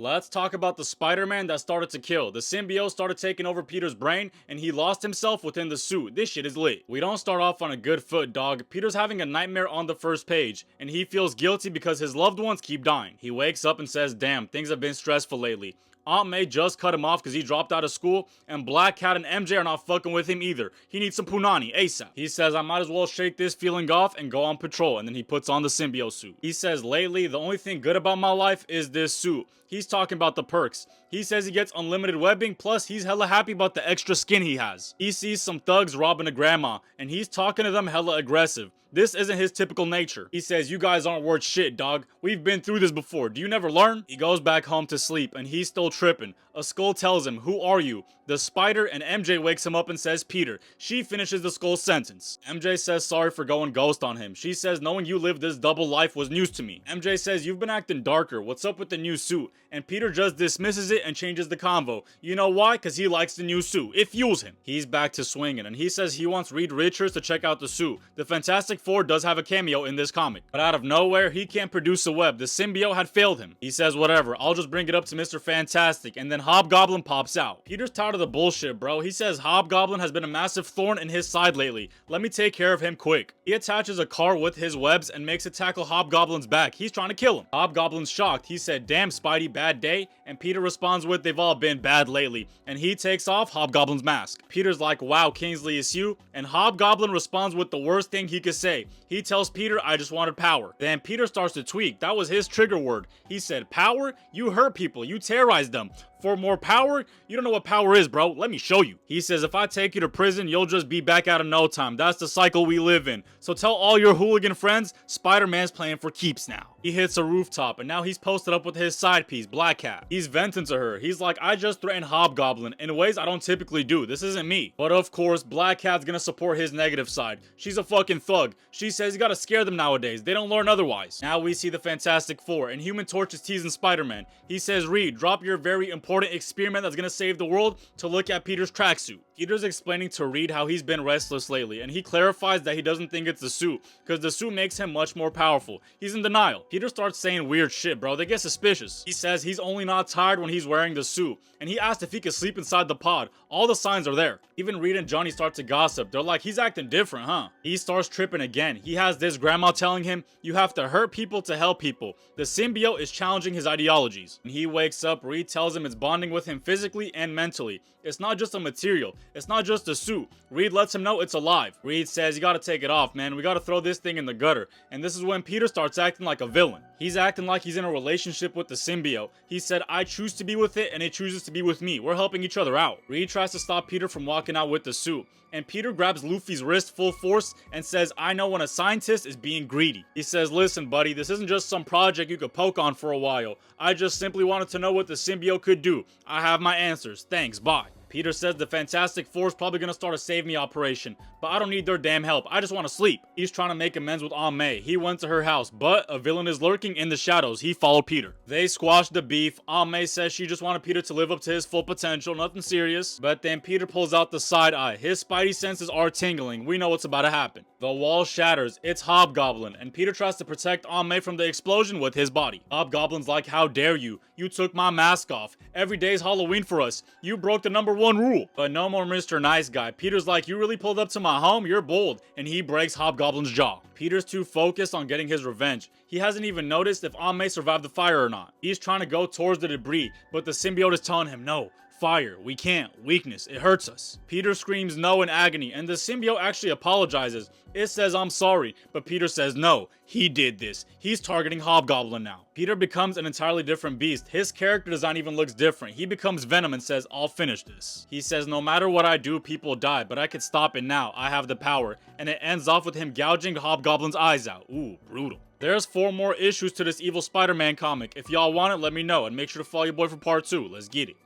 Let's talk about the Spider-Man that started to kill. The symbiote started taking over Peter's brain, and he lost himself within the suit. This shit is lit. We don't start off on a good foot, dog. Peter's having a nightmare on the first page, and he feels guilty because his loved ones keep dying. He wakes up and says, damn, things have been stressful lately. Aunt May just cut him off because he dropped out of school, and Black Cat and MJ are not fucking with him either. He needs some punani ASAP. He says, I might as well shake this feeling off and go on patrol, and then he puts on the symbiote suit. He says, lately, the only thing good about my life is this suit. He's talking about the perks. He says he gets unlimited webbing, plus he's hella happy about the extra skin he has. He sees some thugs robbing a grandma, and he's talking to them hella aggressive. This isn't his typical nature. He says, you guys aren't worth shit, dog. We've been through this before. Do you never learn? He goes back home to sleep, and he's still tripping. A skull tells him, who are you? The spider, and MJ wakes him up and says, Peter. She finishes the skull's sentence. MJ says sorry for going ghost on him. She says, knowing you lived this double life was news to me. MJ says, you've been acting darker. What's up with the new suit? And Peter just dismisses it and changes the convo. You know why? Because he likes the new suit. It fuels him. He's back to swinging, and he says he wants Reed Richards to check out the suit. The Fantastic Four does have a cameo in this comic, but out of nowhere, he can't produce a web. The symbiote had failed him. He says, whatever, I'll just bring it up to Mr. Fantastic, and then Hobgoblin pops out. Peter's tired of the bullshit, bro. He says Hobgoblin has been a massive thorn in his side lately. Let me take care of him quick. He attaches a car with his webs and makes it tackle Hobgoblin's back. He's trying to kill him. Hobgoblin's shocked. He said, damn, Spidey, bad day? And Peter responds with, they've all been bad lately. And he takes off Hobgoblin's mask. Peter's like, wow, Kingsley, it's you? And Hobgoblin responds with the worst thing he could say. He tells Peter, I just wanted power. Then Peter starts to tweak. That was his trigger word. He said, power? You hurt people. You terrorized them. For more power? You don't know what power is, bro. Let me show you. He says, if I take you to prison, you'll just be back out in no time. That's the cycle we live in. So tell all your hooligan friends, Spider-Man's playing for keeps now. He hits a rooftop, and now he's posted up with his side piece, Black Cat. He's venting to her. He's like, I just threatened Hobgoblin in ways I don't typically do. This isn't me. But of course, Black Cat's gonna support his negative side. She's a fucking thug. She says you gotta scare them nowadays. They don't learn otherwise. Now we see the Fantastic Four, and Human Torch is teasing Spider-Man. He says, Reed, drop your very important experiment that's gonna save the world to look at Peter's tracksuit. Peter's explaining to Reed how he's been restless lately, and he clarifies that he doesn't think it's the suit, because the suit makes him much more powerful. He's in denial. Peter starts saying weird shit, bro. They get suspicious. He says he's only not tired when he's wearing the suit, and he asked if he could sleep inside the pod. All the signs are there. Even Reed and Johnny start to gossip. They're like, he's acting different, huh? He starts tripping again. He has this grandma telling him, you have to hurt people to help people. The symbiote is challenging his ideologies. When he wakes up, Reed tells him it's bonding with him physically and mentally. It's not just a material. It's not just a suit. Reed lets him know it's alive. Reed says, you gotta take it off, man. We gotta throw this thing in the gutter. And this is when Peter starts acting like a villain. He's acting like he's in a relationship with the symbiote. He said, I choose to be with it and it chooses to be with me. We're helping each other out. Reed tries to stop Peter from walking out with the suit, and Peter grabs Luffy's wrist full force and says, I know when a scientist is being greedy. He says, listen buddy, this isn't just some project you could poke on for a while. I just simply wanted to know what the symbiote could do. I have my answers. Thanks, bye. Peter says the Fantastic Four is probably gonna start a save me operation, but I don't need their damn help. I just want to sleep. He's trying to make amends with Aunt May. He went to her house, but a villain is lurking in the shadows. He followed Peter. They squashed the beef. Aunt May says she just wanted Peter to live up to his full potential, nothing serious. But then Peter pulls out the side eye. His spidey senses are tingling. We know what's about to happen. The wall shatters. It's Hobgoblin, and Peter tries to protect Aunt May from the explosion with his body. Hobgoblin's like, how dare you? You took my mask off. Every day's Halloween for us. You broke the #1 rule. But no more Mr. Nice Guy. Peter's like, you really pulled up to my home? You're bold. And he breaks Hobgoblin's jaw. Peter's too focused on getting his revenge. He hasn't even noticed if Aunt May survived the fire or not. He's trying to go towards the debris, but the symbiote is telling him, no. Fire, we can't. Weakness, it hurts us. Peter screams no in agony, and the symbiote actually apologizes. It says I'm sorry, but Peter says no, he did this. He's targeting Hobgoblin now. Peter becomes an entirely different beast. His character design even looks different. He becomes Venom and says, I'll finish this. He says, no matter what I do, people die, but I can stop it now. I have the power. And it ends off with him gouging Hobgoblin's eyes out. Ooh, brutal. There's 4 more issues to this evil Spider-Man comic. If y'all want it, let me know, and make sure to follow your boy for part 2. Let's get it.